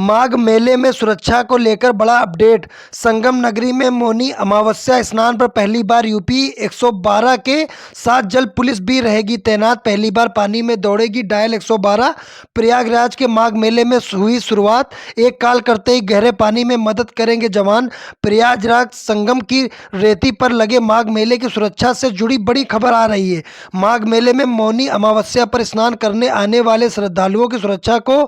माघ मेले में सुरक्षा को लेकर बड़ा अपडेट। संगम नगरी में मौनी अमावस्या स्नान पर पहली बार यूपी 112 के साथ जल पुलिस भी रहेगी तैनात। पहली बार पानी में दौड़ेगी डायल 112। प्रयागराज के माघ मेले में हुई शुरुआत, एक काल करते ही गहरे पानी में मदद करेंगे जवान। प्रयागराज संगम की रेती पर लगे माघ मेले की सुरक्षा से जुड़ी बड़ी खबर आ रही है। माघ मेले में मौनी अमावस्या पर स्नान करने आने वाले श्रद्धालुओं की सुरक्षा को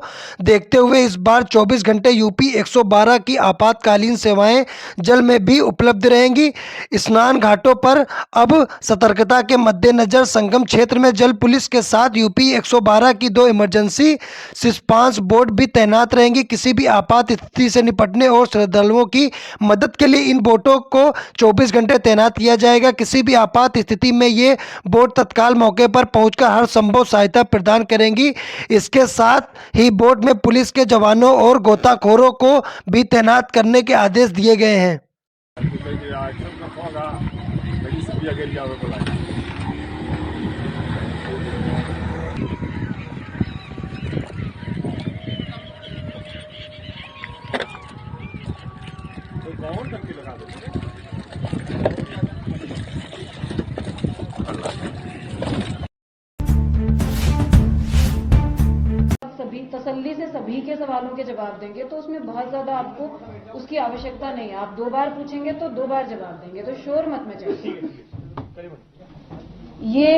देखते हुए इस बार 24 घंटे यूपी 112 की आपातकालीन सेवाएं जल में भी उपलब्ध रहेंगी। स्नान घाटों पर अब सतर्कता के मद्देनजर संगम क्षेत्र में जल पुलिस के साथ यूपी 112 की 2 इमरजेंसी रिस्पांस बोट भी तैनात रहेंगी। किसी भी आपात स्थिति से निपटने और श्रद्धालुओं की मदद के लिए इन बोटों को 24 घंटे तैनात किया जाएगा। किसी भी आपात स्थिति में ये बोट तत्काल मौके पर पहुंचकर हर संभव सहायता प्रदान करेंगी। इसके साथ ही बोट में पुलिस के जवानों और गोताखोरों को भी तैनात करने के आदेश दिए गए हैं। सभी तसल्ली से सभी के सवालों के जवाब देंगे तो उसमें बहुत ज्यादा आपको उसकी आवश्यकता नहीं है। आप 2 बार पूछेंगे तो 2 बार जवाब देंगे, तो शोर मत मचाइए। ये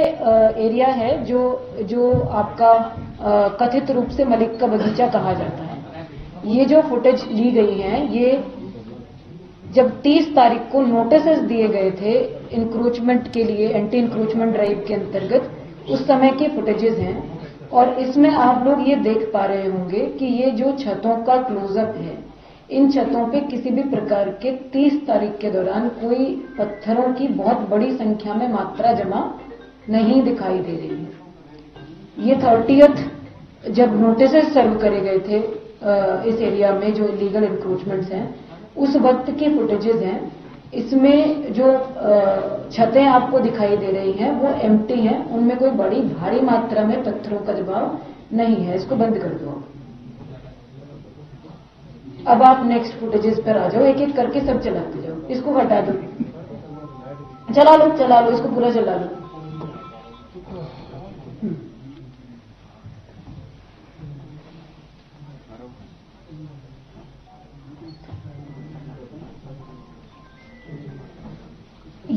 एरिया है जो आपका कथित रूप से मलिक का बगीचा कहा जाता है। ये जो फुटेज ली गई है, ये जब 30 तारीख को नोटिसेस दिए गए थे इंक्रोचमेंट के लिए, एंटी इंक्रोचमेंट ड्राइव के अंतर्गत, उस समय की फुटेजेस हैं। और इसमें आप लोग ये देख पा रहे होंगे कि ये जो छतों का क्लोजअप है, इन छतों पे किसी भी प्रकार के 30 तारीख के दौरान कोई पत्थरों की बहुत बड़ी संख्या में मात्रा जमा नहीं दिखाई दे रही है। ये 30th जब नोटिसेस सर्व करे गए थे इस एरिया में जो इलीगल इंक्रोचमेंट्स हैं, उस वक्त की फुटेजेस हैं। इसमें जो छतें आपको दिखाई दे रही हैं वो एम्प्टी हैं, उनमें कोई बड़ी भारी मात्रा में पत्थरों का दबाव नहीं है। इसको बंद कर दो। अब आप नेक्स्ट फुटेजेस पर आ जाओ, एक एक करके सब चलाते जाओ। इसको हटा दो, चला लो, इसको पूरा चला लो।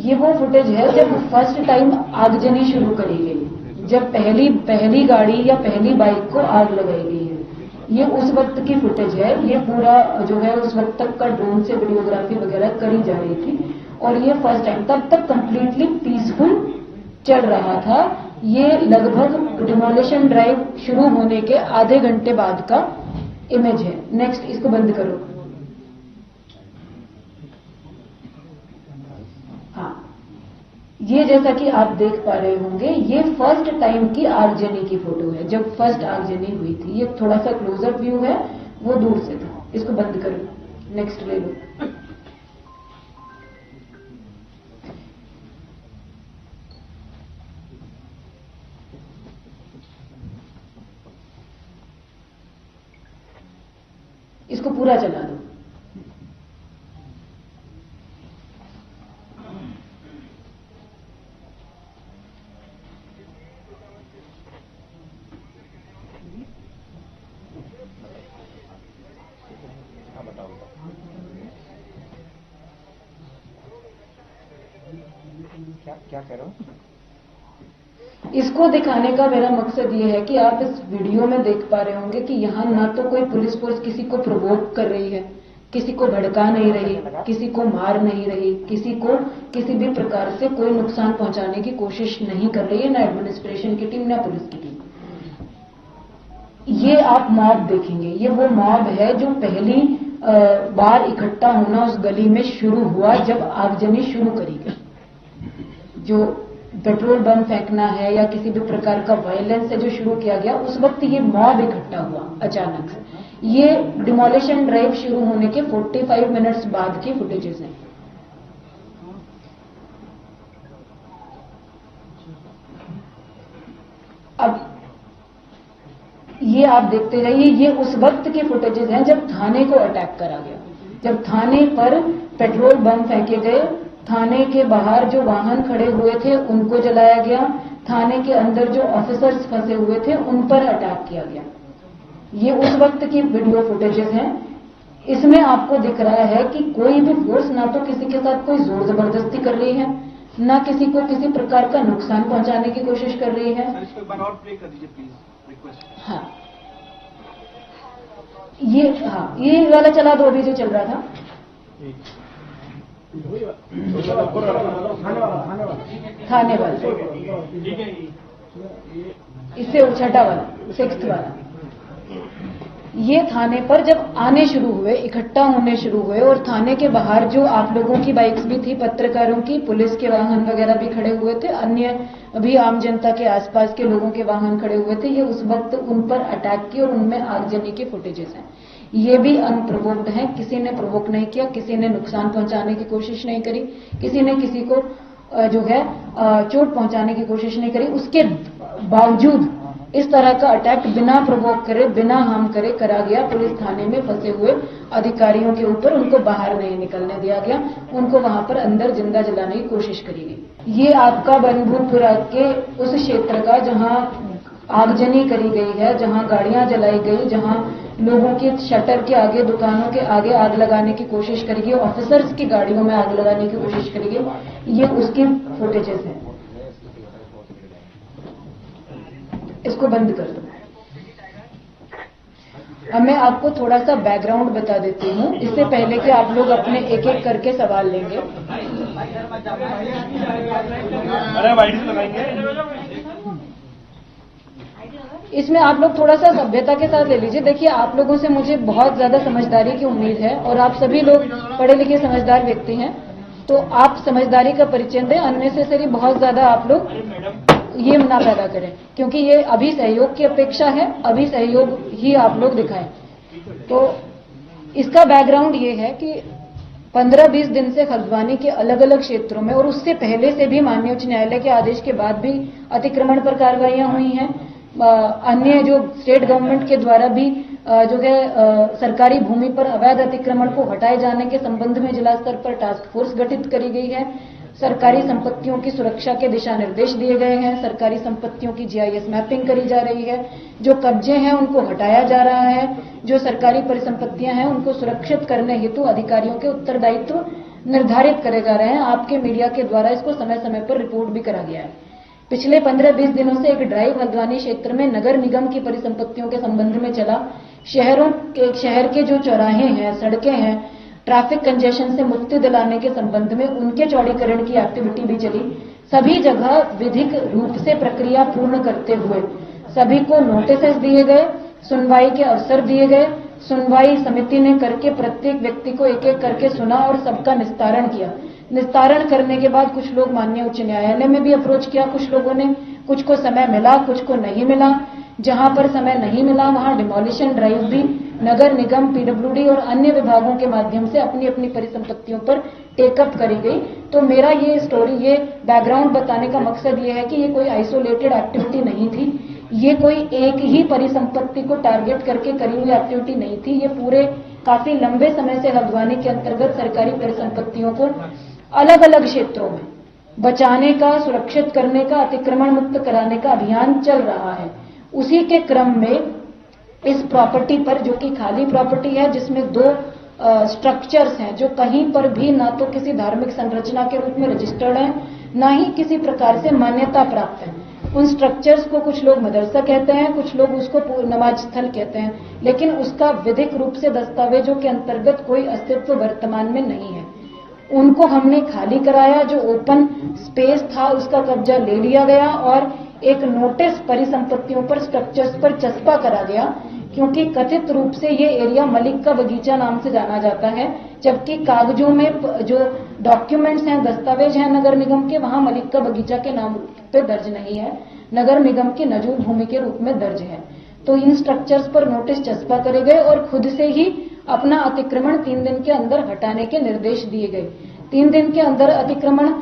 ये वो फुटेज है जब फर्स्ट टाइम आगजनी शुरू करी गई, जब पहली गाड़ी या पहली बाइक को आग लगाई गई है। ये उस वक्त की फुटेज है। ये पूरा जो है उस वक्त तक का ड्रोन से वीडियोग्राफी वगैरह करी जा रही थी और ये फर्स्ट टाइम, तब तक कंप्लीटली पीसफुल चल रहा था। ये लगभग डिमोलिशन ड्राइव शुरू होने के आधे घंटे बाद का इमेज है। नेक्स्ट, इसको बंद करो। ये जैसा कि आप देख पा रहे होंगे, ये फर्स्ट टाइम की आगजनी की फोटो है, जब फर्स्ट आगजनी हुई थी। ये थोड़ा सा क्लोजअप व्यू है, वो दूर से था। इसको बंद करो, नेक्स्ट ले लो। इसको पूरा चला दो। क्या कह रहे हो? इसको दिखाने का मेरा मकसद ये है कि आप इस वीडियो में देख पा रहे होंगे कि यहाँ ना तो कोई पुलिस फोर्स किसी को प्रोवोक कर रही है, किसी को भड़का नहीं रही, किसी को मार नहीं रही, किसी को किसी भी प्रकार से कोई नुकसान पहुंचाने की कोशिश नहीं कर रही है, ना एडमिनिस्ट्रेशन की टीम, ना पुलिस की टीम। ये आप मॉब देखेंगे, ये वो मॉब है जो पहली बार इकट्ठा होना उस गली में शुरू हुआ जब आगजनी शुरू करी गई। जो पेट्रोल बम फेंकना है या किसी भी प्रकार का वायलेंस है जो शुरू किया गया, उस वक्त ये मॉब इकट्ठा हुआ अचानक से। ये डिमोलिशन ड्राइव शुरू होने के 45 मिनट्स बाद की फुटेजेस हैं। अब ये आप देखते रहिए, ये उस वक्त की फुटेजेस हैं जब थाने को अटैक करा गया, जब थाने पर पेट्रोल बम फेंके गए, थाने के बाहर जो वाहन खड़े हुए थे उनको जलाया गया, थाने के अंदर जो ऑफिसर्स फंसे हुए थे उन पर अटैक किया गया। ये उस वक्त की वीडियो फुटेजेस हैं। इसमें आपको दिख रहा है कि कोई भी फोर्स ना तो किसी के साथ कोई जोर जबरदस्ती कर रही है, ना किसी को किसी प्रकार का नुकसान पहुंचाने की कोशिश कर रही है। इसको एक बार और प्ले कर दीजिए प्लीज, रिक्वेस्ट। हाँ, ये वाला चला दो अभी जो चल रहा था। थाने वाला, इससे छठा वाला, 6th वाला। ये थाने पर जब आने शुरू हुए, इकट्ठा होने शुरू हुए, और थाने के बाहर जो आप लोगों की बाइक्स भी थी, पत्रकारों की, पुलिस के वाहन वगैरह भी खड़े हुए थे, अन्य भी आम जनता के आसपास के लोगों के वाहन खड़े हुए थे, ये उस वक्त उन पर अटैक की और उनमें आगजनी की फुटेजेस हैं। ये भी अनप्रोवोक्ड हैं, किसी ने प्रोवोक नहीं किया, किसी ने नुकसान पहुंचाने की कोशिश नहीं करी, किसी ने किसी को जो है चोट पहुंचाने की कोशिश नहीं करी। उसके बावजूद इस तरह का अटैक बिना प्रोवोक करे, बिना हार्म करे करा गया पुलिस थाने में फंसे हुए अधिकारियों के ऊपर। उनको बाहर नहीं निकलने दिया गया, उनको वहां पर अंदर जिंदा जलाने की कोशिश करी गई। ये आपका बनभूलपुरा के उस क्षेत्र का जहां आगजनी करी गई है, जहां गाड़ियां जलाई गई, जहां लोगों के शटर के आगे, दुकानों के आगे आग लगाने की कोशिश करी गई, ऑफिसर्स की गाड़ियों में आग लगाने की कोशिश करी गई, ये उसकी फुटेजेस हैं। इसको बंद कर दो। अब मैं आपको थोड़ा सा बैकग्राउंड बता देती हूँ, इससे पहले कि आप लोग अपने एक एक करके सवाल लेंगे। अरे वाइट लगाएंगे। इसमें आप लोग थोड़ा सा सभ्यता के साथ ले लीजिए। देखिए, आप लोगों से मुझे बहुत ज्यादा समझदारी की उम्मीद है और आप सभी लोग पढ़े लिखे समझदार व्यक्ति हैं, तो आप समझदारी का परिचय दें। अननेसेसरी बहुत ज्यादा आप लोग ये ना पैदा करें, क्योंकि ये अभी सहयोग की अपेक्षा है, अभी सहयोग ही आप लोग दिखाएं। तो इसका बैकग्राउंड ये है कि 15-20 दिन से हल्द्वानी के अलग अलग क्षेत्रों में, और उससे पहले से भी माननीय उच्च न्यायालय के आदेश के बाद भी अतिक्रमण पर कार्रवाइयां हुई हैं। अन्य जो स्टेट गवर्नमेंट के द्वारा भी जो है सरकारी भूमि पर अवैध अतिक्रमण को हटाए जाने के संबंध में जिला स्तर पर टास्क फोर्स गठित करी गई है। सरकारी संपत्तियों की सुरक्षा के दिशा निर्देश दिए गए हैं। सरकारी संपत्तियों की GIS मैपिंग करी जा रही है। जो कब्जे हैं उनको हटाया जा रहा है। जो सरकारी परिसंपत्तियां हैं उनको सुरक्षित करने हेतु अधिकारियों के उत्तरदायित्व निर्धारित करे जा रहे हैं। आपके मीडिया के द्वारा इसको समय समय पर रिपोर्ट भी करा गया है। पिछले 15-20 दिनों से एक ड्राइव हल्द्वानी क्षेत्र में नगर निगम की परिसंपत्तियों के संबंध में चला। शहर के जो चौराहे हैं, सड़कें हैं, ट्रैफिक कंजेशन से मुक्ति दिलाने के संबंध में उनके चौड़ीकरण की एक्टिविटी भी चली। सभी जगह विधिक रूप से प्रक्रिया पूर्ण करते हुए सभी को नोटिस दिए गए, सुनवाई के अवसर दिए गए। सुनवाई समिति ने करके प्रत्येक व्यक्ति को एक एक करके सुना और सबका निस्तारण किया। निस्तारण करने के बाद कुछ लोग माननीय उच्च न्यायालय में भी अप्रोच किया। कुछ लोगों ने, कुछ को समय मिला, कुछ को नहीं मिला। जहां पर समय नहीं मिला वहां डिमोलिशन ड्राइव भी नगर निगम, PWD और अन्य विभागों के माध्यम से अपनी अपनी परिसंपत्तियों पर टेकअप करी गई। तो मेरा ये स्टोरी, ये बैकग्राउंड बताने का मकसद ये है कि ये कोई आइसोलेटेड एक्टिविटी नहीं थी, ये कोई एक ही परिसंपत्ति को टारगेट करके करी हुई एक्टिविटी नहीं थी। ये पूरे काफी लंबे समय से हल्द्वानी के अंतर्गत सरकारी परिसंपत्तियों को अलग अलग क्षेत्रों में बचाने का, सुरक्षित करने का, अतिक्रमण मुक्त कराने का अभियान चल रहा है। उसी के क्रम में इस प्रॉपर्टी पर, जो कि खाली प्रॉपर्टी है, जिसमें 2 स्ट्रक्चर्स हैं जो कहीं पर भी ना तो किसी धार्मिक संरचना के रूप में रजिस्टर्ड है, ना ही किसी प्रकार से मान्यता प्राप्त है। उन स्ट्रक्चर्स को कुछ लोग मदरसा कहते हैं, कुछ लोग उसको नमाज स्थल कहते हैं, लेकिन उसका विधिक रूप से दस्तावेजों के अंतर्गत कोई अस्तित्व वर्तमान में नहीं है। उनको हमने खाली कराया, जो ओपन स्पेस था उसका कब्जा ले लिया गया और एक नोटिस परिसंपत्तियों पर, स्ट्रक्चर्स पर चस्पा करा गया, क्योंकि कथित रूप से ये एरिया मलिक का बगीचा नाम से जाना जाता है, जबकि कागजों में जो डॉक्यूमेंट्स हैं, दस्तावेज हैं नगर निगम के, वहां मलिक का बगीचा के नाम पे दर्ज नहीं है, नगर निगम की नजूर भूमि के रूप में दर्ज है। तो इन स्ट्रक्चर्स पर नोटिस चस्पा करे गए और खुद से ही अपना अतिक्रमण 3 दिन के अंदर हटाने के निर्देश दिए गए। 3 दिन के अंदर अतिक्रमण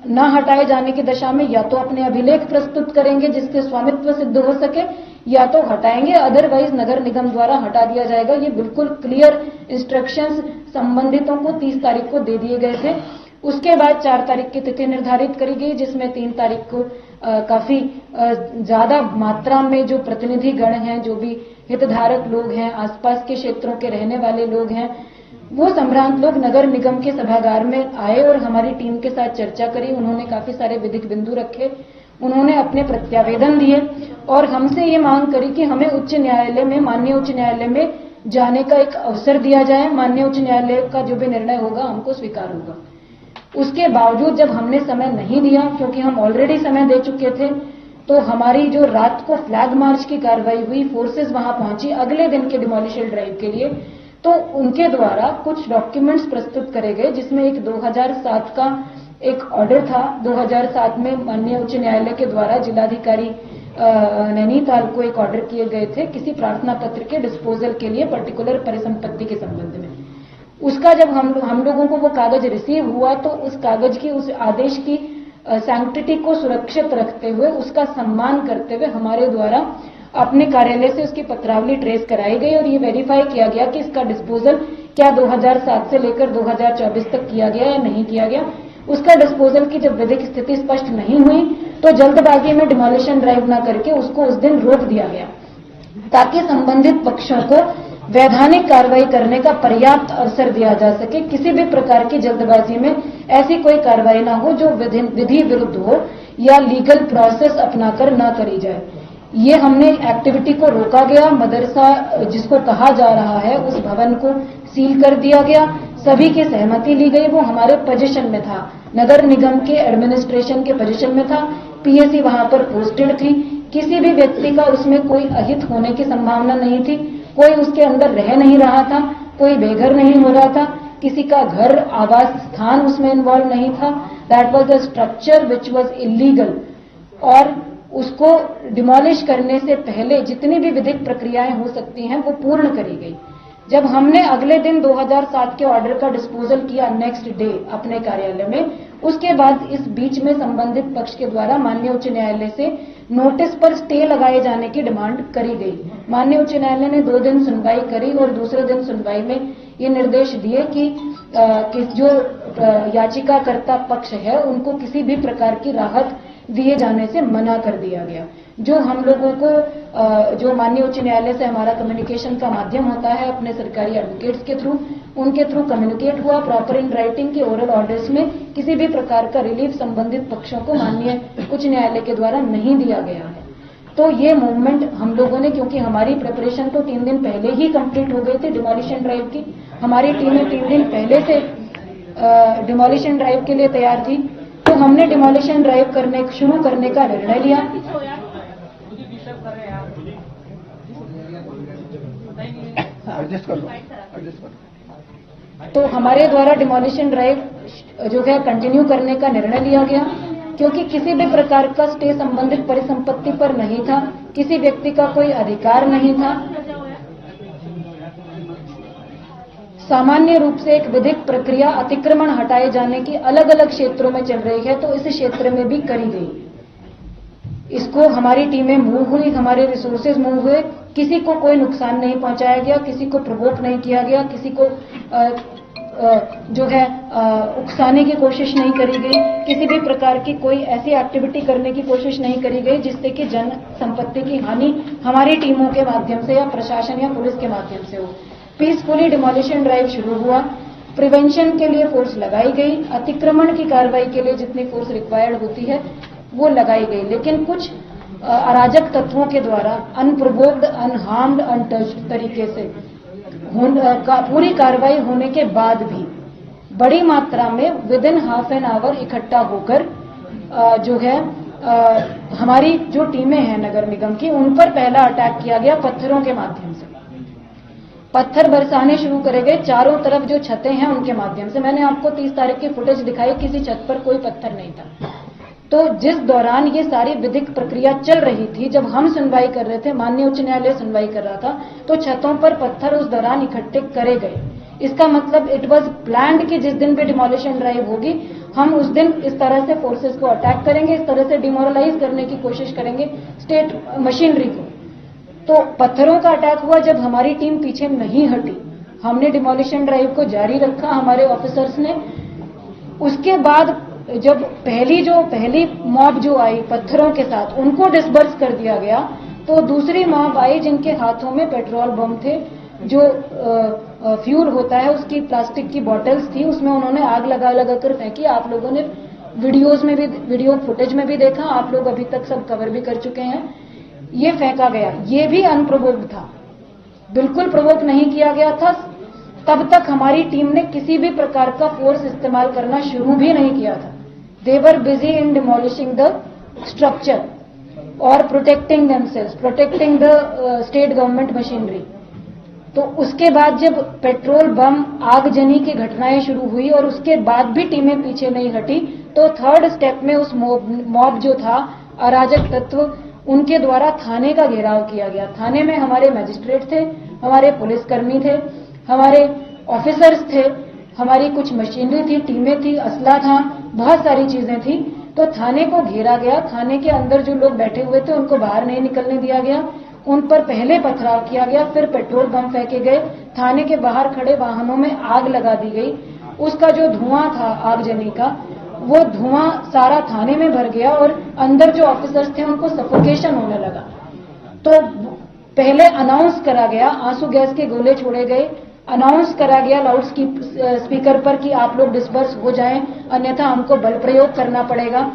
न हटाए जाने की दशा में या तो अपने अभिलेख प्रस्तुत करेंगे जिससे स्वामित्व सिद्ध हो सके, या तो हटाएंगे, अदरवाइज नगर निगम द्वारा हटा दिया जाएगा। ये बिल्कुल क्लियर इंस्ट्रक्शंस संबंधितों को 30 तारीख को दे दिए गए थे। उसके बाद 4 तारीख की तिथि निर्धारित करी गई, जिसमें 3 तारीख को काफी ज्यादा मात्रा में जो प्रतिनिधि गण हैं, जो भी हितधारक लोग हैं, आसपास के क्षेत्रों के रहने वाले लोग हैं, वो संभ्रांत लोग नगर निगम के सभागार में आए और हमारी टीम के साथ चर्चा करी। उन्होंने काफी सारे विधिक बिंदु रखे, उन्होंने अपने प्रत्यावेदन दिए और हमसे ये मांग करी कि हमें उच्च न्यायालय में, माननीय उच्च न्यायालय में जाने का एक अवसर दिया जाए। माननीय उच्च न्यायालय का जो भी निर्णय होगा हमको स्वीकार होगा। उसके बावजूद जब हमने समय नहीं दिया, क्योंकि हम ऑलरेडी समय दे चुके थे, तो हमारी जो रात को फ्लैग मार्च की कार्रवाई हुई, फोर्सेस वहां पहुंची अगले दिन के डिमोलिशन ड्राइव के लिए, तो उनके द्वारा कुछ डॉक्यूमेंट्स प्रस्तुत करे गए, जिसमें एक 2007 का एक ऑर्डर था। 2007 में माननीय उच्च न्यायालय के द्वारा जिलाधिकारी नैनीताल को एक ऑर्डर किए गए थे किसी प्रार्थना पत्र के डिस्पोजल के लिए पर्टिकुलर परिसंपत्ति के संबंध में। उसका जब हम लोगों को वो कागज रिसीव हुआ, तो उस कागज की, उस आदेश की सैंक्टिटी को सुरक्षित रखते हुए, उसका सम्मान करते हुए हमारे द्वारा अपने कार्यालय से उसकी पत्रावली ट्रेस कराई गई और ये वेरीफाई किया गया कि इसका डिस्पोजल क्या 2007 से लेकर 2024 तक किया गया या नहीं किया गया। उसका डिस्पोजल की जब विधिक स्थिति स्पष्ट नहीं हुई, तो जल्दबाजी में डिमोलिशन ड्राइव न करके उसको उस दिन रोक दिया गया, ताकि संबंधित पक्षों को वैधानिक कार्रवाई करने का पर्याप्त अवसर दिया जा सके। किसी भी प्रकार की जल्दबाजी में ऐसी कोई कार्रवाई ना हो जो विधि विरुद्ध हो या लीगल प्रोसेस अपनाकर ना करी जाए। ये हमने एक्टिविटी को रोका गया। मदरसा जिसको कहा जा रहा है, उस भवन को सील कर दिया गया। सभी की सहमति ली गई। वो हमारे पोजीशन में था, नगर निगम के एडमिनिस्ट्रेशन के पोजीशन में था। पीएसी वहां पर पोस्टेड थी। किसी भी व्यक्ति का उसमें कोई अहित होने की संभावना नहीं थी। कोई उसके अंदर रह नहीं रहा था, कोई बेघर नहीं हो रहा था, किसी का घर, आवास स्थान उसमें इन्वॉल्व नहीं था। That was a structure which was illegal. और उसको डिमोलिश करने से पहले जितनी भी विधिक प्रक्रियाएं हो सकती हैं वो पूर्ण करी गई। जब हमने अगले दिन 2007 के ऑर्डर का डिस्पोजल किया नेक्स्ट डे अपने कार्यालय में, उसके बाद इस बीच में संबंधित पक्ष के द्वारा माननीय उच्च न्यायालय से नोटिस पर स्टे लगाए जाने की डिमांड करी गई। माननीय उच्च न्यायालय ने 2 दिन सुनवाई करी और दूसरे दिन सुनवाई में ये निर्देश दिए कि जो याचिकाकर्ता पक्ष है उनको किसी भी प्रकार की राहत दिए जाने से मना कर दिया गया। जो हम लोगों को जो माननीय उच्च न्यायालय से हमारा कम्युनिकेशन का माध्यम होता है अपने सरकारी एडवोकेट्स के थ्रू, उनके थ्रू कम्युनिकेट हुआ। प्रॉपर इन राइटिंग के ओरल ऑर्डर्स में किसी भी प्रकार का रिलीफ संबंधित पक्षों को माननीय उच्च न्यायालय के द्वारा नहीं दिया गया है। तो ये मूवमेंट हम लोगों ने, क्योंकि हमारी प्रिपरेशन तो 3 दिन पहले ही कंप्लीट हो गई थी डिमोलिशन ड्राइव की, हमारी टीमें 3 दिन पहले से डिमोलिशन ड्राइव के लिए तैयार थी, तो हमने डिमोलिशन ड्राइव शुरू करने का निर्णय लिया। तो हमारे द्वारा डिमोलिशन ड्राइव जो है कंटिन्यू करने का निर्णय लिया गया, क्योंकि किसी भी प्रकार का स्टे संबंधित परिसंपत्ति पर नहीं था, किसी व्यक्ति का कोई अधिकार नहीं था। सामान्य रूप से एक विधिक प्रक्रिया अतिक्रमण हटाए जाने की अलग अलग क्षेत्रों में चल रही है, तो इस क्षेत्र में भी करी गई। इसको हमारी टीमें मूव हुई, हमारे रिसोर्सेज मूव हुए, किसी को कोई नुकसान नहीं पहुंचाया गया, किसी को प्रोवोक नहीं किया गया, किसी को जो है उकसाने की कोशिश नहीं करी गई, किसी भी प्रकार की कोई ऐसी एक्टिविटी करने की कोशिश नहीं करी गई जिससे कि जन संपत्ति की हानि हमारी टीमों के माध्यम से या प्रशासन या पुलिस के माध्यम से हो। पीसफुली डिमोलिशन ड्राइव शुरू हुआ। प्रिवेंशन के लिए फोर्स लगाई गई, अतिक्रमण की कार्रवाई के लिए जितनी फोर्स रिक्वायर्ड होती है वो लगाई गई, लेकिन कुछ अराजक तत्वों के द्वारा अनप्रोवोक्ड, अनहार्म्ड, अनटच्ड तरीके से पूरी कार्रवाई होने के बाद भी बड़ी मात्रा में with in half an hour इकट्ठा होकर जो है हमारी जो टीमें हैं नगर निगम की, उन पर पहला अटैक किया गया पत्थरों के माध्यम से। पत्थर बरसाने शुरू करे गए चारों तरफ, जो छतें हैं उनके माध्यम से। मैंने आपको 30 तारीख की फुटेज दिखाई, किसी छत पर कोई पत्थर नहीं था। तो जिस दौरान ये सारी विधिक प्रक्रिया चल रही थी, जब हम सुनवाई कर रहे थे, माननीय उच्च न्यायालय सुनवाई कर रहा था, तो छतों पर पत्थर उस दौरान इकट्ठे करे गए। इसका मतलब इट वाज प्लान्ड कि जिस दिन भी डिमोलिशन ड्राइव होगी हम उस दिन इस तरह से फोर्सेस को अटैक करेंगे, इस तरह से डिमोरलाइज करने की कोशिश करेंगे स्टेट मशीनरी को। तो पत्थरों का अटैक हुआ जब हमारी टीम पीछे नहीं हटी, हमने डिमोलिशन ड्राइव को जारी रखा हमारे ऑफिसर्स ने। उसके बाद जब पहली मॉब जो आई पत्थरों के साथ, उनको डिस्बर्स कर दिया गया, तो दूसरी मॉब आई जिनके हाथों में पेट्रोल बम थे, जो फ्यूल होता है उसकी प्लास्टिक की बॉटल्स थी, उसमें उन्होंने आग लगा कर फेंकी। आप लोगों ने वीडियो फुटेज में भी देखा, आप लोग अभी तक सब कवर भी कर चुके हैं। ये फेंका गया, ये भी अनप्रोवोक्ड था, बिल्कुल प्रोवोक नहीं किया गया था। तब तक हमारी टीम ने किसी भी प्रकार का फोर्स इस्तेमाल करना शुरू भी नहीं किया था। They were busy in demolishing the structure और protecting themselves, protecting the state government machinery. तो उसके बाद जब पेट्रोल बम आगजनी की घटनाएं शुरू हुई और उसके बाद भी टीमें पीछे नहीं हटी, तो थर्ड स्टेप में उस मॉब जो था, अराजक तत्व, उनके द्वारा थाने का घेराव किया गया। थाने में हमारे मजिस्ट्रेट थे, हमारे पुलिसकर्मी थे, हमारे ऑफिसर्स थे, हमारी कुछ मशीनरी थी, टीमें थी, असला था, बहुत सारी चीजें थी। तो थाने को घेरा गया, थाने के अंदर जो लोग बैठे हुए थे उनको बाहर नहीं निकलने दिया गया, उन पर पहले पथराव किया गया, फिर पेट्रोल बम फेंके गए, थाने के बाहर खड़े वाहनों में आग लगा दी गई। उसका जो धुआं था आगजनी का, वो धुआं सारा थाने में भर गया और अंदर जो ऑफिसर्स थे उनको सफोकेशन होने लगा। तो पहले अनाउंस करा गया, आंसू गैस के गोले छोड़े गए, अनाउंस करा गया लाउड स्पीकर पर कि आप लोग डिस्पर्स हो जाएं, अन्यथा हमको बल प्रयोग करना पड़ेगा।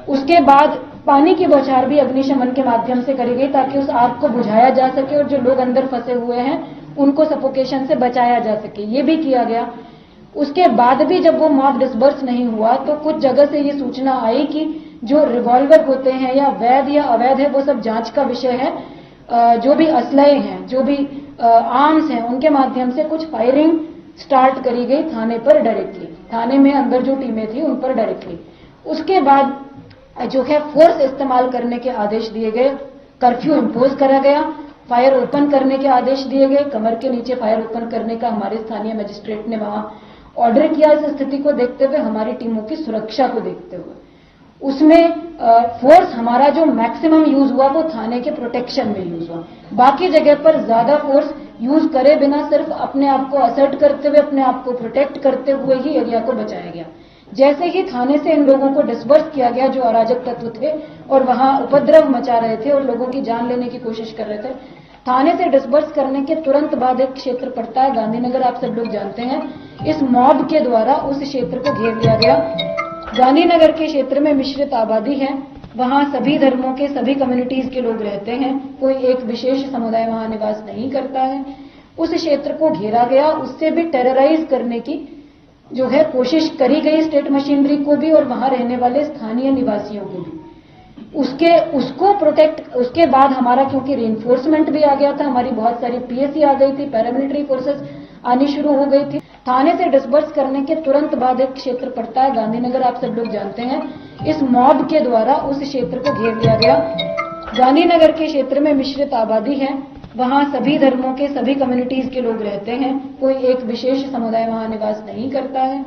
उसके बाद पानी की बौछार भी अग्निशमन के माध्यम से करी गई ताकि उस आग को बुझाया जा सके और जो लोग अंदर फंसे हुए हैं उनको सफोकेशन से बचाया जा सके, ये भी किया गया। उसके बाद भी जब वो मॉब डिस्बर्स नहीं हुआ तो कुछ जगह से ये सूचना आई कि जो रिवॉल्वर होते हैं या वैध या अवैध है वो सब जांच का विषय है। जो भी असलहे हैं, जो भी आर्म्स हैं, उनके माध्यम से कुछ फायरिंग स्टार्ट करी गई थाने पर डायरेक्टली, थाने में अंदर जो टीमें थी उन पर डायरेक्टली। उसके बाद जो है फोर्स इस्तेमाल करने के आदेश दिए गए, कर्फ्यू इम्पोज करा गया, फायर ओपन करने के आदेश दिए गए, कमर के नीचे फायर ओपन करने का हमारे स्थानीय मजिस्ट्रेट ने वहां ऑर्डर किया। इस स्थिति को देखते हुए, हमारी टीमों की सुरक्षा को देखते हुए, उसमें फोर्स हमारा जो मैक्सिमम यूज हुआ वो थाने के प्रोटेक्शन में यूज हुआ। बाकी जगह पर ज्यादा फोर्स यूज करे बिना सिर्फ अपने आप को असर्ट करते हुए, अपने आप को प्रोटेक्ट करते हुए ही एरिया को बचाया गया। जैसे ही थाने से इन लोगों को डिस्बर्स किया गया जो अराजक तत्व थे और वहां उपद्रव मचा रहे थे और लोगों की जान लेने की कोशिश कर रहे थे, थाने से डिस्बर्स करने के तुरंत बाद एक क्षेत्र पड़ता है गांधीनगर, आप सब लोग जानते हैं। इस मॉब के द्वारा उस क्षेत्र को घेर लिया गया। गांधीनगर के क्षेत्र में मिश्रित आबादी है, वहां सभी धर्मों के, सभी कम्युनिटीज के लोग रहते हैं, कोई एक विशेष समुदाय वहां निवास नहीं करता है। उस क्षेत्र को घेरा गया, उससे भी टेरराइज करने की जो है कोशिश करी गई, स्टेट मशीनरी को भी और वहां रहने वाले स्थानीय निवासियों को भी। उसको प्रोटेक्ट, उसके बाद हमारा क्योंकि रेनफोर्समेंट भी आ गया था, हमारी बहुत सारी पीएससी आ गई थी, पैरामिलिट्री फोर्सेस आनी शुरू हो गई थी। थाने से डिस्बर्स करने के तुरंत बाद एक क्षेत्र पड़ता है गांधीनगर, आप सब लोग जानते हैं। इस मॉब के द्वारा उस क्षेत्र को घेर लिया गया। गांधीनगर के क्षेत्र में मिश्रित आबादी है, वहां सभी धर्मों के, सभी कम्युनिटीज के लोग रहते हैं, कोई एक विशेष समुदाय वहां निवास नहीं करता है।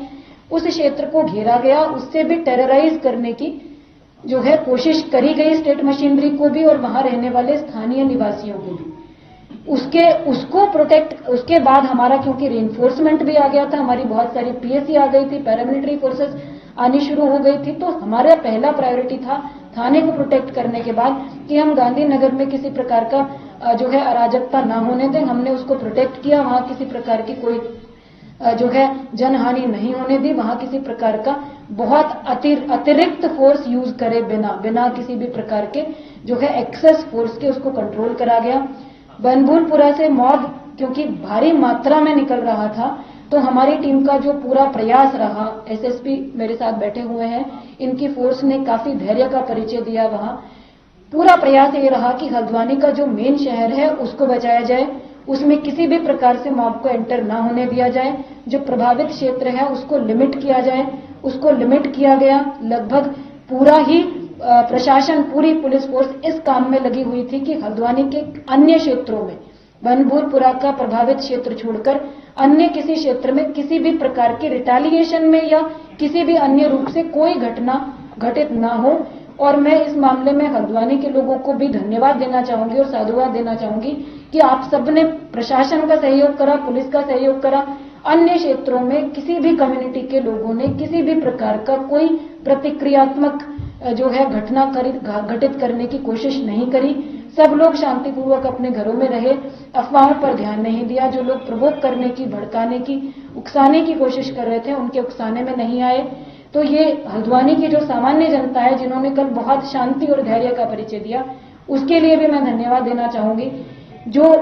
उस क्षेत्र को घेरा गया, उससे भी टेरराइज करने की जो है कोशिश करी गई, स्टेट मशीनरी को भी और वहां रहने वाले स्थानीय निवासियों को भी। उसको प्रोटेक्ट, उसके बाद हमारा क्योंकि रेनफोर्समेंट भी आ गया था, हमारी बहुत सारी पीएससी आ गई थी, पैरामिलिट्री फोर्सेस आनी शुरू हो गई थी, तो हमारा पहला प्रायोरिटी था थाने को प्रोटेक्ट करने के बाद कि हम गांधीनगर में किसी प्रकार का जो है अराजकता ना होने दें। हमने उसको प्रोटेक्ट किया, वहां किसी प्रकार की कोई जो है जनहानि नहीं होने दी, वहां किसी प्रकार का बहुत अतिरिक्त फोर्स यूज करे बिना किसी भी प्रकार के जो है एक्सेस फोर्स के उसको कंट्रोल करा गया। बनभूलपुरा से मॉब क्योंकि भारी मात्रा में निकल रहा था, तो हमारी टीम का जो पूरा प्रयास रहा, एसएसपी मेरे साथ बैठे हुए हैं, इनकी फोर्स ने काफी धैर्य का परिचय दिया। वहां पूरा प्रयास ये रहा कि हल्द्वानी का जो मेन शहर है उसको बचाया जाए, उसमें किसी भी प्रकार से मॉब को एंटर ना होने दिया जाए। जो प्रभावित क्षेत्र है उसको लिमिट किया जाए, उसको लिमिट किया गया। लगभग पूरा ही प्रशासन, पूरी पुलिस फोर्स इस काम में लगी हुई थी कि हल्द्वानी के अन्य क्षेत्रों में, बनभूलपुरा का प्रभावित क्षेत्र छोड़कर अन्य किसी क्षेत्र में किसी भी प्रकार की रिटेलिएशन में या किसी भी अन्य रूप से कोई घटना घटित ना हो, और मैं इस मामले में हल्द्वानी के लोगों को भी धन्यवाद देना चाहूंगी और साधुवाद देना चाहूंगी कि आप सबने प्रशासन का सहयोग करा, पुलिस का सहयोग करा। अन्य क्षेत्रों में किसी भी कम्युनिटी के लोगों ने किसी भी प्रकार का कोई प्रतिक्रियात्मक जो है घटना घटित करने की कोशिश नहीं करी। सब लोग शांतिपूर्वक अपने घरों में रहे, अफवाहों पर ध्यान नहीं दिया। जो लोग प्रवोक करने की, भड़काने की, उकसाने की कोशिश कर रहे थे, उनके उकसाने में नहीं आए। तो ये हल्द्वानी की जो सामान्य जनता है, जिन्होंने कल बहुत शांति और धैर्य का परिचय दिया, उसके लिए भी मैं धन्यवाद देना चाहूंगी। जो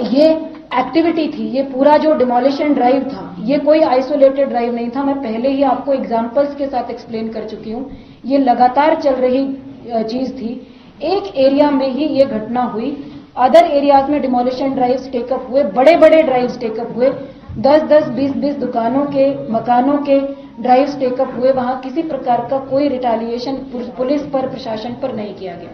ये एक्टिविटी थी, ये पूरा जो डिमोलिशन ड्राइव था, ये कोई आइसोलेटेड ड्राइव नहीं था। मैं पहले ही आपको एग्जाम्पल्स के साथ एक्सप्लेन कर चुकी हूं। ये लगातार चल रही चीज थी। एक एरिया में ही ये घटना हुई, अदर एरियाज में डिमोलिशन ड्राइव्स टेकअप हुए, बड़े बड़े ड्राइव्स टेकअप हुए, 10-10, 20-20 दुकानों के, मकानों के ड्राइव्स टेकअप हुए। वहां किसी प्रकार का कोई रिटेलिएशन पुलिस पर, प्रशासन पर नहीं किया गया।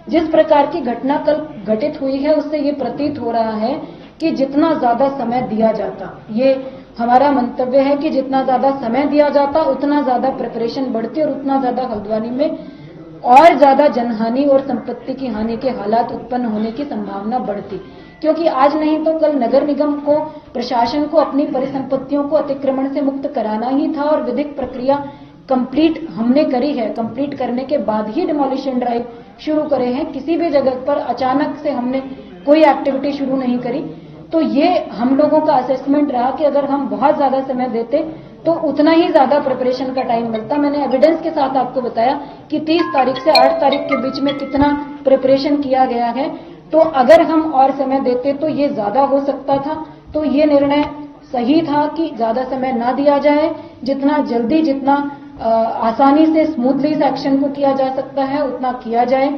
जिस प्रकार की घटना कल घटित हुई है, उससे ये प्रतीत हो रहा है कि जितना ज्यादा समय दिया जाता, ये हमारा मंतव्य है कि जितना ज्यादा समय दिया जाता, उतना ज्यादा प्रिपरेशन बढ़ती और उतना ज्यादा हल्द्वानी में और ज्यादा जनहानि और संपत्ति की हानि के हालात उत्पन्न होने की संभावना बढ़ती। क्योंकि आज नहीं तो कल नगर निगम को, प्रशासन को अपनी परिसंपत्तियों को अतिक्रमण से मुक्त कराना ही था और विधिक प्रक्रिया कंप्लीट हमने करी है। कंप्लीट करने के बाद ही डिमोलिशन ड्राइव शुरू करे हैं। किसी भी जगह पर अचानक से हमने कोई एक्टिविटी शुरू नहीं करी। तो ये हम लोगों का असेसमेंट रहा कि अगर हम बहुत ज्यादा समय देते तो उतना ही ज्यादा प्रिपरेशन का टाइम मिलता। मैंने एविडेंस के साथ आपको बताया कि 30 तारीख से 8 तारीख के बीच में कितना प्रिपरेशन किया गया है। तो अगर हम और समय देते तो ये ज्यादा हो सकता था। तो ये निर्णय सही था कि ज्यादा समय ना दिया जाए, जितना जल्दी, जितना आसानी से, स्मूथली इस एक्शन को किया जा सकता है, उतना किया जाए।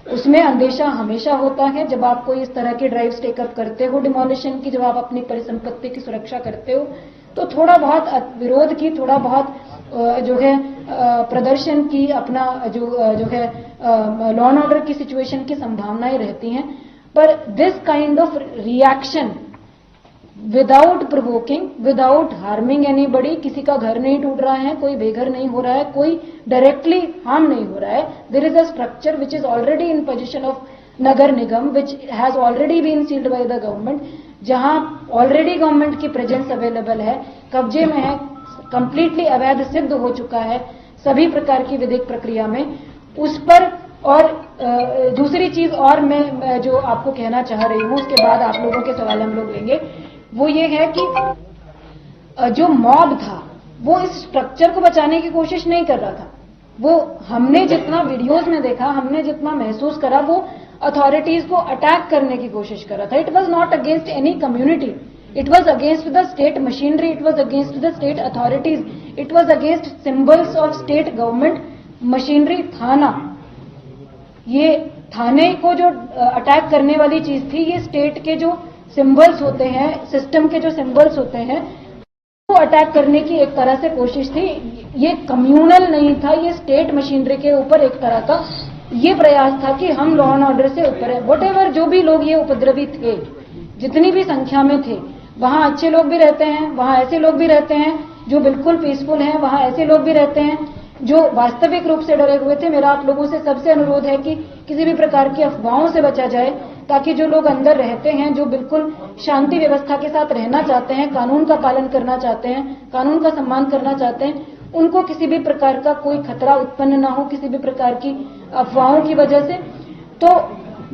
उसमें अंदेशा हमेशा होता है जब आप कोई इस तरह की ड्राइव्स टेकअप करते हो डिमोलिशन की, जब आप अपनी परिसंपत्ति की सुरक्षा करते हो, तो थोड़ा बहुत विरोध की, थोड़ा बहुत जो है प्रदर्शन की, अपना जो है लॉ एंड ऑर्डर की सिचुएशन की संभावनाएं रहती हैं। पर this kind of reaction without provoking, without harming anybody, किसी का घर नहीं टूट रहा है, कोई बेघर नहीं हो रहा है, कोई डायरेक्टली हार्म नहीं हो रहा है। There is a structure which is already in position of Nagar Nigam, which has already been sealed by the government, जहां ऑलरेडी गवर्नमेंट की प्रेजेंस अवेलेबल है, कब्जे में है, कंप्लीटली अवैध सिद्ध हो चुका है सभी प्रकार की विधिक प्रक्रिया में, उस पर। और दूसरी चीज और मैं जो आपको कहना चाह रही हूं, उसके बाद आप लोगों के सवाल हम लोग लेंगे, वो ये है कि जो मॉब था वो इस स्ट्रक्चर को बचाने की कोशिश नहीं कर रहा था। वो हमने जितना वीडियोस में देखा, हमने जितना महसूस करा, वो अथॉरिटीज को अटैक करने की कोशिश कर रहा था। It was not against any community, it was against the state machinery, it was against the state authorities, it was against symbols of state government machinery. थाना, ये थाने को जो अटैक करने वाली चीज थी, ये स्टेट के जो सिंबल्स होते हैं, सिस्टम के जो सिंबल्स होते हैं, वो अटैक करने की एक तरह से कोशिश थी। ये कम्युनल नहीं था, ये स्टेट मशीनरी के ऊपर एक तरह का ये प्रयास था कि हम लॉ एंड ऑर्डर से ऊपर है। व्हाटएवर जो भी लोग ये उपद्रवी थे, जितनी भी संख्या में थे, वहां अच्छे लोग भी रहते हैं, वहां ऐसे लोग भी रहते हैं जो बिल्कुल पीसफुल हैं, वहां ऐसे लोग भी रहते हैं जो वास्तविक रूप से डरे हुए थे। मेरा आप लोगों से सबसे अनुरोध है कि किसी भी प्रकार की अफवाहों से बचा जाए, ताकि जो लोग अंदर रहते हैं, जो बिल्कुल शांति व्यवस्था के साथ रहना चाहते हैं, कानून का पालन करना चाहते हैं, कानून का सम्मान करना चाहते हैं, उनको किसी भी प्रकार का कोई खतरा उत्पन्न ना हो, किसी भी प्रकार की अफवाहों की वजह से। तो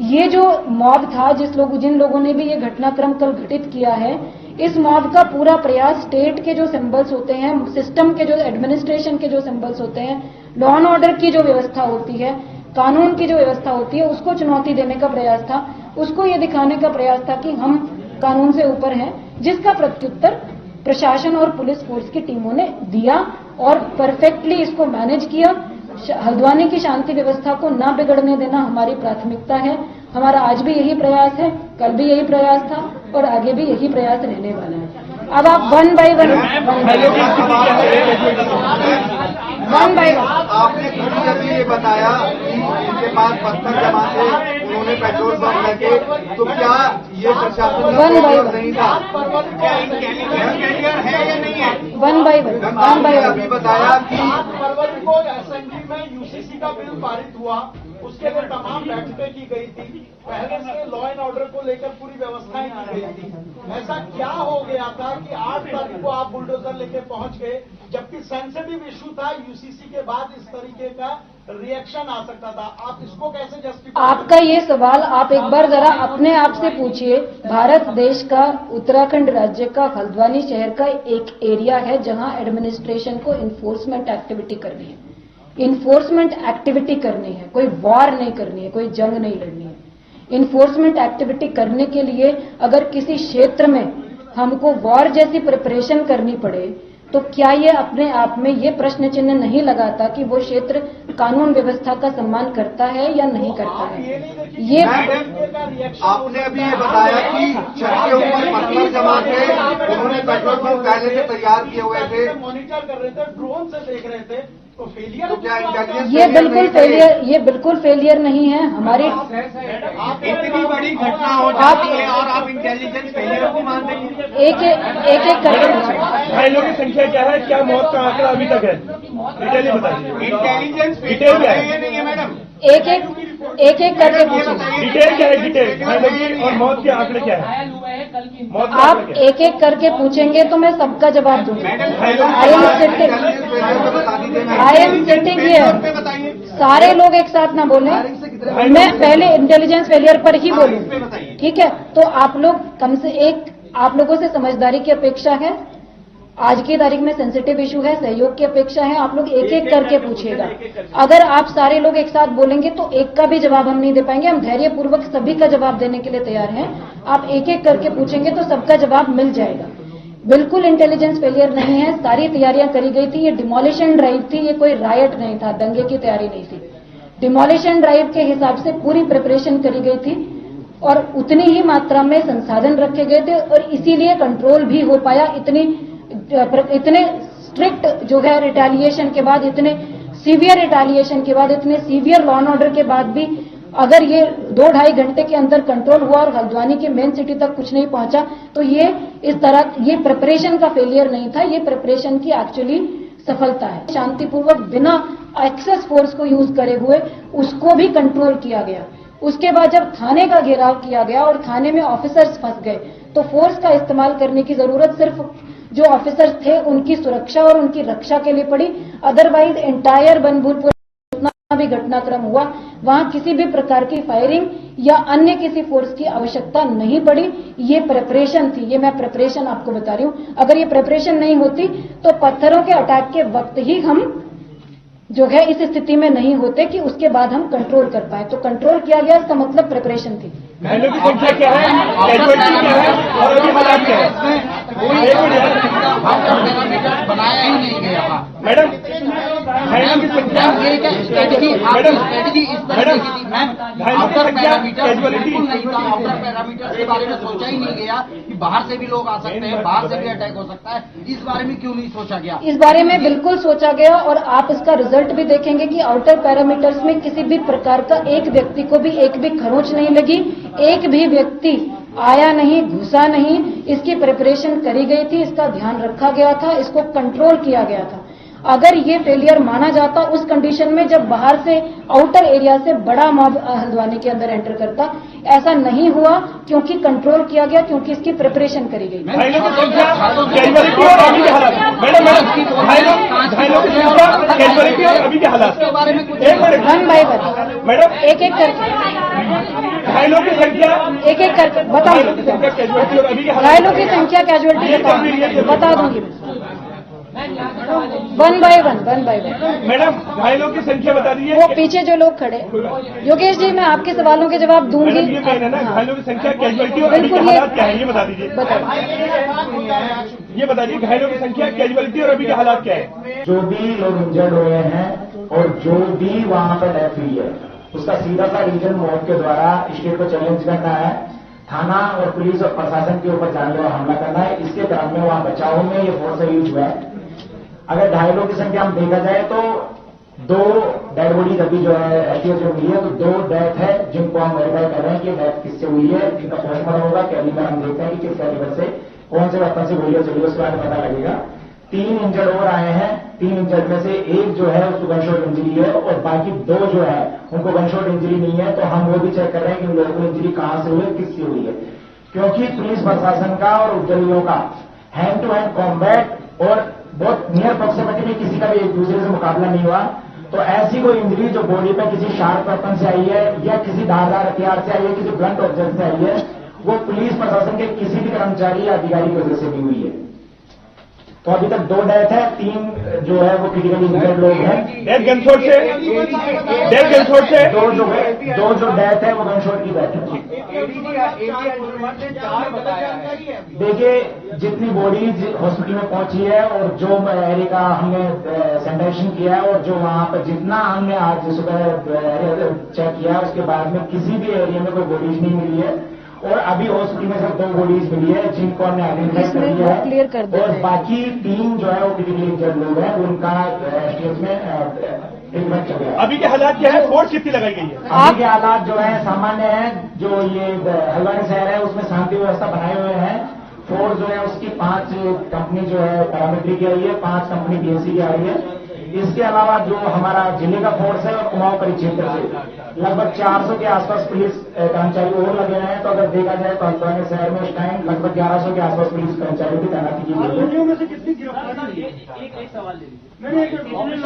ये जो मॉब था, जिन लोगों ने भी ये घटनाक्रम कल घटित किया है, इस मॉब का पूरा प्रयास स्टेट के जो सिंबल्स होते हैं, सिस्टम के जो एडमिनिस्ट्रेशन के जो सिंबल्स होते हैं, लॉ एंड ऑर्डर की जो व्यवस्था होती है, कानून की जो व्यवस्था होती है, उसको चुनौती देने का प्रयास था। उसको ये दिखाने का प्रयास था कि हम कानून से ऊपर हैं, जिसका प्रत्युत्तर प्रशासन और पुलिस फोर्स की टीमों ने दिया और परफेक्टली इसको मैनेज किया। हल्द्वानी की शांति व्यवस्था को ना बिगड़ने देना हमारी प्राथमिकता है। हमारा आज भी यही प्रयास है, कल भी यही प्रयास था और आगे भी यही प्रयास रहने वाला है। अब आप वन बाय वन आपने थोड़ी देर में ये बताया कि इनके पास पत्थर जमा थे, उन्होंने पेट्रोल बम लगे, तो क्या ये प्रशासन नहीं था? वन बाय वन अभी बताया कि फरवरी को असेंबली में यूसीसी का बिल पारित हुआ, उसके लिए तमाम बैठकें की गई थी, पहले से लॉ एंड ऑर्डर को लेकर पूरी व्यवस्थाएं की गई थी। ऐसा क्या हो गया था कि 8 तारीख को आप बुलडोजर लेके पहुंच गए, जबकि सेंसिटिव इशू था, यूसीसी के बाद इस तरीके का रिएक्शन आ सकता था। आप इसको कैसे जस्टिफाई? आपका ये सवाल आप एक बार जरा अपने आप से पूछिए। भारत देश का उत्तराखंड राज्य का हल्द्वानी शहर का एक एरिया है जहां एडमिनिस्ट्रेशन को इन्फोर्समेंट एक्टिविटी करनी है, इन्फोर्समेंट एक्टिविटी करनी है, कोई वॉर नहीं करनी है, कोई जंग नहीं लड़नी है। इन्फोर्समेंट एक्टिविटी करने के लिए अगर किसी क्षेत्र में हमको वॉर जैसी प्रिपरेशन करनी पड़े तो क्या ये अपने आप में ये प्रश्न चिन्ह नहीं लगाता कि वो क्षेत्र कानून व्यवस्था का सम्मान करता है या नहीं करता है? ये आपने अभी ये बताया कि छत के ऊपर पत्थर जमा थे, उन्होंने पेट्रोल पंप पहले से तैयार किए हुए थे, मॉनिटर कर रहे थे, ड्रोन से देख रहे थे, तो फेलियर तो क्या इंटेलिजेंस ये बिल्कुल फेलियर नहीं है। हमारी इतनी बड़ी घटना हो जाती है और आप इंटेलिजेंस फेलियर को मान रही हैं? एक करके पूछिए। घायलों की संख्या क्या है, क्या मौत का आंकड़ा अभी तक है, डिटेल बताइए। इंटेलिजेंस डिटेल क्या है? नहीं है मैडम, एक करके पूछिए। डिटेल क्या है, डिटेल घायलों की और मौत के आंकड़े क्या है? मौत के आप आंकड़े क्या है? एक एक करके पूछेंगे तो मैं सबका जवाब दूंगी। I am sitting here. सारे लोग एक साथ ना बोले, मैं पहले इंटेलिजेंस फेलियर पर ही बोलूं, ठीक है? तो आप लोग कम से एक, आप लोगों से समझदारी की अपेक्षा है, आज की तारीख में सेंसिटिव इशू है, सहयोग की अपेक्षा है। आप लोग एक एक करके पूछिएगा। अगर आप सारे लोग एक साथ बोलेंगे तो एक का भी जवाब हम नहीं दे पाएंगे। हम धैर्यपूर्वक सभी का जवाब देने के लिए तैयार हैं। आप एक एक करके पूछेंगे तो सबका जवाब मिल जाएगा। बिल्कुल इंटेलिजेंस फेलियर नहीं है, सारी तैयारियां करी गई थी। ये डिमोलिशन ड्राइव थी, ये कोई रायट नहीं था, दंगे की तैयारी नहीं थी। डिमोलिशन ड्राइव के हिसाब से पूरी प्रिपरेशन करी गई थी और उतनी ही मात्रा में संसाधन रखे गए थे और इसीलिए कंट्रोल भी हो पाया। इतने स्ट्रिक्ट जो है रिटेलिएशन के बाद, इतने सीवियर रिटेलिएशन के बाद, इतने सीवियर लॉ एंड ऑर्डर के बाद भी अगर ये 2-2.5 घंटे के अंदर कंट्रोल हुआ और हल्द्वानी के मेन सिटी तक कुछ नहीं पहुंचा तो ये इस तरह ये प्रिपरेशन का फेलियर नहीं था, ये प्रिपरेशन की एक्चुअली सफलता है। शांतिपूर्वक बिना एक्सेस फोर्स को यूज करे हुए उसको भी कंट्रोल किया गया। उसके बाद जब थाने का घेराव किया गया और थाने में ऑफिसर्स फंस गए तो फोर्स का इस्तेमाल करने की जरूरत सिर्फ जो ऑफिसर्स थे उनकी सुरक्षा और उनकी रक्षा के लिए पड़ी। अदरवाइज एंटायर बनभूलपुर जितना भी घटनाक्रम हुआ वहां किसी भी प्रकार की फायरिंग या अन्य किसी फोर्स की आवश्यकता नहीं पड़ी। ये प्रिपरेशन थी, ये मैं प्रिपरेशन आपको बता रही हूं। अगर ये प्रिपरेशन नहीं होती तो पत्थरों के अटैक के वक्त ही हम जो है इस स्थिति में नहीं होते कि उसके बाद हम कंट्रोल कर पाए। तो कंट्रोल किया गया, इसका मतलब प्रिपरेशन थी। घायलों की संख्या क्या है, कैजुअलिटी क्या है और अभी हालात क्या है? बनाया ही नहीं गया मैडम, घायलों की संख्या, मैडम स्ट्रेटेजी इस तरह की थी मैम। आउटर पैरामीटर कैजुअलिटी नहीं था, आउटर पैरामीटर के बारे में सोचा ही नहीं गया कि बाहर से भी लोग आ सकते हैं, बाहर से भी अटैक हो सकता है। इस बारे में क्यों नहीं सोचा गया? इस बारे में बिल्कुल सोचा गया और आप इसका रिजल्ट भी देखेंगे कि आउटर पैरामीटर्स में किसी भी प्रकार का एक व्यक्ति को भी एक भी खरोंच नहीं लगी, एक भी व्यक्ति आया नहीं, घुसा नहीं। इसकी प्रिपरेशन करी गई थी, इसका ध्यान रखा गया था, इसको कंट्रोल किया गया था। अगर ये फेलियर माना जाता उस कंडीशन में जब बाहर से आउटर एरिया से बड़ा मॉब हल्द्वानी के अंदर एंटर करता, ऐसा नहीं हुआ क्योंकि कंट्रोल किया गया, क्योंकि इसकी प्रिपरेशन करी गई। घायलों की संख्या, कैजुअलिटी और अभी के हालात। मैडम, घायलों की संख्या, कैजुअलिटी और अभी के हालात। एक minute, one by one madam, एक एक करके, घायलों की संख्या, एक एक करके बताओ। कैजुअलिटी और अभी के हालात। घायलों की संख्या कैजुअलिटी बता दूंगी, वन बाय वन। मैडम, घायलों की संख्या बता दीजिए। वो पीछे जो लोग खड़े, योगेश जी मैं आपके सवालों के जवाब दूंगी। मैडम, ये मेन है ना, घायलों की संख्या, कैजुअलिटी और अभी के हालात क्या है, ये बता दीजिए। ये बता दीजिए, घायलों की संख्या, कैजुअलिटी और अभी के हालात क्या है? जो भी लोग इंजर्ड हुए हैं और जो भी वहां पर डेथ हुई है उसका सीधा सा रीजन मौत के द्वारा स्टेट को चैलेंज करना है, थाना और पुलिस और प्रशासन के ऊपर जानलेवा हमला करना है। इसके क्रम में वहां बचाव में ये फोर्स यूज हुआ है। अगर घायलों की संख्या हम देखा जाए तो 2 डेड बॉडीज अभी जो है एसटीओ से मिली है, तो 2 डेथ है जिनको हम वेरीफाई कर रहे हैं कि डेथ किससे हुई है, जिनका पोस्टमार्टम होगा। कैलिबर हम देखते हैं कि किस कैलिबर से, कौन से वेपन से गोलियां चली, उसके बाद पता लगेगा। 3 इंजर्ड और आए हैं। 3 इंजर्ड में से एक जो है उसको गनशॉट इंजरी है और बाकी 2 जो है उनको गनशॉट इंजरी नहीं है। तो हम वो भी चेक कर रहे हैं कि उन लोगों को इंजरी कहां से हुई है, किससे हुई है, क्योंकि पुलिस प्रशासन का और उपद्रवियों का हैंड टू हैंड कॉम्बैट और बहुत नियर प्रॉक्सिमिटी में किसी का भी एक दूसरे से मुकाबला नहीं हुआ। तो ऐसी कोई इंजरी जो बॉडी पे किसी शार्प वेपन से आई है या किसी धारदार हथियार से आई है, किसी ब्लंट ऑब्जेक्ट से आई है, वो पुलिस प्रशासन के किसी भी कर्मचारी या अधिकारी की वजह से भी हुई है। तो अभी तक 2 डेथ है, 3 जो है वो क्रिटिकली इंजर्ड लोग हैं। डेथ गनशॉट से, डेथ गनशॉट से 2 जो डेथ है वो गनशॉट की डेथ है। देखिए, जितनी बॉडीज हॉस्पिटल में पहुंची है और जो एरिया का हमने सैनिटाइजेशन किया है और जो वहां पर जितना हमने आज सुबह चेक किया उसके बाद में किसी भी एरिया में कोई बॉडीज नहीं मिली है। और अभी हॉस्पिटल में सिर्फ 2 बॉडीज मिली है जिनको हमने आइडेंटिफाई कर लिया है और बाकी 3 जो है वो क्रिटिकली इंजर्ड लोग हैं, उनका स्टेज में ट्रीटमेंट चल रहा है। अभी के हालात क्या है? फोर्स कितनी लगाई गई है? अभी के हालात जो है सामान्य है। जो ये हल्द्वानी शहर है उसमें शांति व्यवस्था बनाए हुए हैं। फोर्स जो है उसकी 5 कंपनी जो है पैरामिलिट्री की आई है, 5 कंपनी बीएससी की आई है। इसके अलावा जो हमारा जिले का फोर्स है और कुमाऊं परिक्षेत्र से लगभग 400 के आसपास पुलिस कर्मचारी और लगे हुए हैं। तो अगर देखा जाए तो हल्द्वानी शहर में इस टाइम लगभग 1100 के आसपास पुलिस कर्मचारियों की तैनाती की गई है। में से कितनी गिरफ्तारी? एक सवाल ले लीजिए।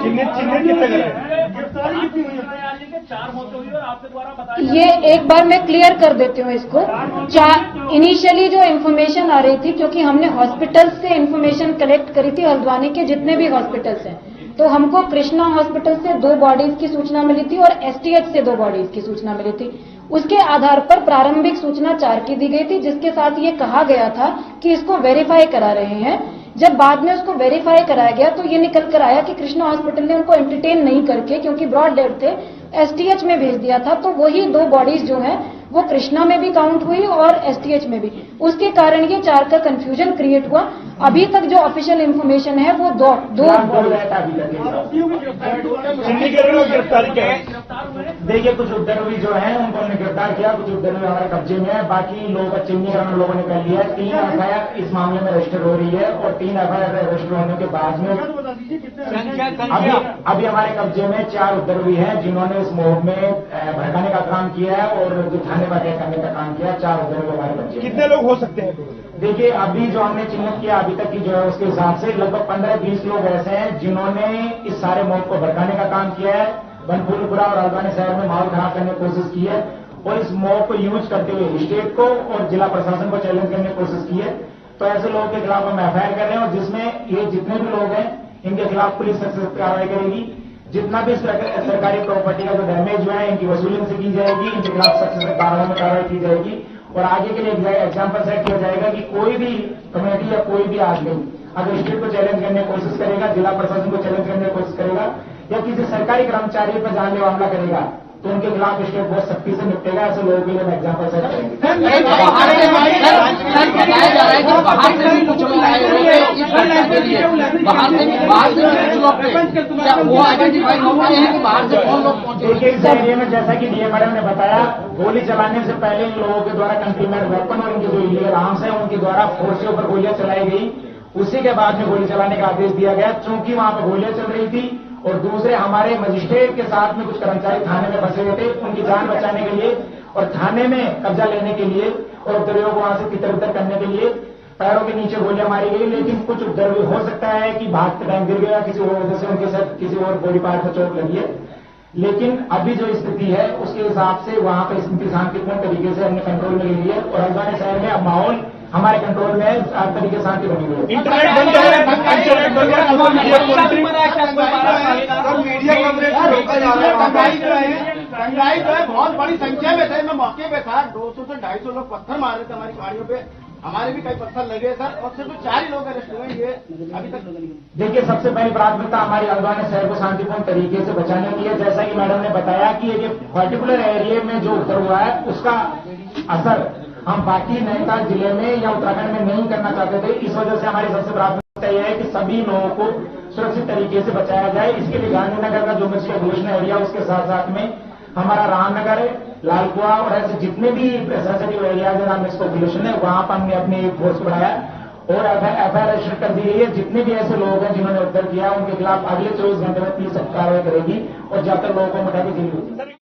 चिन्हित कितने गए? गिरफ्तारी कितनी हुई है? 4 मौतें हुई और आपके द्वारा बताया। ये एक बार मैं क्लियर कर देती हूँ इसको। इनिशियली जो इन्फॉर्मेशन आ रही थी, क्योंकि हमने हॉस्पिटल से इन्फॉर्मेशन कलेक्ट करी थी, हल्द्वानी के जितने भी हॉस्पिटल्स हैं, तो हमको कृष्णा हॉस्पिटल से 2 बॉडीज की सूचना मिली थी और एसटीएच से 2 बॉडीज की सूचना मिली थी। उसके आधार पर प्रारंभिक सूचना 4 की दी गई थी, जिसके साथ ये कहा गया था कि इसको वेरीफाई करा रहे हैं। जब बाद में उसको वेरीफाई कराया गया तो ये निकल कर आया कि कृष्णा हॉस्पिटल ने उनको एंटरटेन नहीं करके, क्योंकि ब्रॉड डेड थे, एसटीएच में भेज दिया था। तो वही 2 बॉडीज जो हैं वो कृष्णा में भी काउंट हुई और एसटीएच में भी। उसके कारण ये 4 का कंफ्यूजन क्रिएट हुआ। अभी तक जो ऑफिशियल इन्फॉर्मेशन है वो 2 गिरफ्तारी क्या है? देखिए, कुछ उपद्रवी जो है उनको हमने गिरफ्तार किया, कुछ उपद्रवी हमारे कब्जे में है। बाकी लोग चिन्हीकरण लोगों ने कर लिया है। 3 एफआईआर इस मामले में रजिस्टर हो रही है और 3 एफआईआर रजिस्टर होने के बाद में अभी हमारे कब्जे में 4 उपद्रवी हैं जिन्होंने इस मोह में भड़काने का काम किया है और जो थाने पर अटैक करने का काम किया। 4 उपद्रवी हमारे कब्जे। कितने लोग हो सकते हैं? देखिए, अभी जो हमने चिन्हित किया अभी तक की जो है उसके हिसाब से लगभग 15-20 लोग ऐसे हैं जिन्होंने इस सारे मौत को भड़काने का काम किया है, बनफूलपुरा और हल्द्वानी शहर में माहौल खराब करने की कोशिश की है और इस मौत को यूज करते हुए स्टेट को और जिला प्रशासन को चैलेंज करने की कोशिश की है। तो ऐसे लोगों के खिलाफ हम एफआईआर कर रहे हैं और जिसमें ये जितने भी लोग हैं इनके खिलाफ पुलिस सख्त कार्रवाई करेगी। जितना भी सरकारी प्रॉपर्टी का जो डैमेज हुआ है इनकी वसूली इनसे की जाएगी, इनके खिलाफ सख्त कार्रवाई की जाएगी और आगे के लिए एग्जाम्पल सेट किया जाएगा कि कोई भी कम्युनिटी या कोई भी आदमी अगर स्टेट को चैलेंज करने की कोशिश करेगा, जिला प्रशासन को चैलेंज करने की कोशिश करेगा या किसी सरकारी कर्मचारी पर जानलेवा हमला करेगा तो उनके खिलाफ स्टेट बहुत सख्ती से निपटेगा। ऐसे लोगों के लिए एग्जाम्पल सेट करेंगे। बताया जा रहा है कि बाहर से भी कुछ लोग आए हुए हैं इस घटना के लिए, बाहर से भी कुछ लोग क्या वो आइडेंटिफाई हो पाए हैं कि बाहर से कौन लोग पहुंचे? देखिए, इस एरिया में जैसा कि डीएम मैडम ने बताया, गोली चलाने से पहले इन लोगों के द्वारा कंटेनमेंट वेपन और इनके जो इलीगल आर्म्स है उनके द्वारा फोर्स के ऊपर गोलियां चलाई गई। उसी के बाद में गोली चलाने का आदेश दिया गया, चूंकि वहां पर गोलियां चल रही थी और दूसरे हमारे मजिस्ट्रेट के साथ में कुछ कर्मचारी थाने में फंसे हुए थे। उनकी जान बचाने के लिए और थाने में कब्जा लेने के लिए और उपद्रवियों को वहां से तितर बितर करने के लिए पैरों के नीचे गोलियां मारी गई। लेकिन कुछ उपद्रवी हो सकता है कि भागते टाइम गिर गया, किसी और वजह से उनके साथ किसी और बॉडी पार्ट पर चोट लगी है। लेकिन अभी जो स्थिति है उसके हिसाब से वहां पर स्थिति शांतिपूर्ण तरीके से हमने कंट्रोल में ले ली है और हल्द्वानी शहर में अब माहौल हमारे कंट्रोल में है, हर तरीके से शांति बनी हुई है। इंटरनेट बंद है, इंटरनेट बंद है, मीडिया कवरेज रोका जा रहा है। दंगाई जो है बहुत बड़ी संख्या में थे। मैं मौके पे था, 200 से 250 लोग पत्थर मार रहे थे हमारी गाड़ियों पे। हमारे भी कई पत्थर लगे सर और सिर्फ 4 ही लोग अरेस्ट हुए। ये अभी तक देखिए, सबसे पहली प्राथमिकता हमारी हल्द्वानी शहर को शांतिपूर्ण तरीके से बचाने की है। जैसा कि मैडम ने बताया कि ये पर्टिकुलर एरिया में जो उत्तर हुआ है उसका असर हम बाकी नैनीताल जिले में या उत्तराखंड में नहीं करना चाहते थे। इस वजह से हमारी सबसे प्राथमिकता यह है कि सभी लोगों को सुरक्षित तरीके से बचाया जाए। इसके लिए गांधीनगर का जो म्यूनिसिपल एरिया उसके साथ साथ में हमारा रामनगर है, लालकुआ और ऐसे जितने भी सेंसिटिव एरियाज है म्यूनिसिपल है वहां पर हमने अपनी फोर्स बढ़ाया और FIR रजिस्टर कर दी गई है। जितने भी ऐसे लोग हैं जिन्होंने उत्तर किया उनके खिलाफ अगले 24 घंटे में पुलिस कार्रवाई करेगी और जब तक लोगों को मिटा के जेल होगी।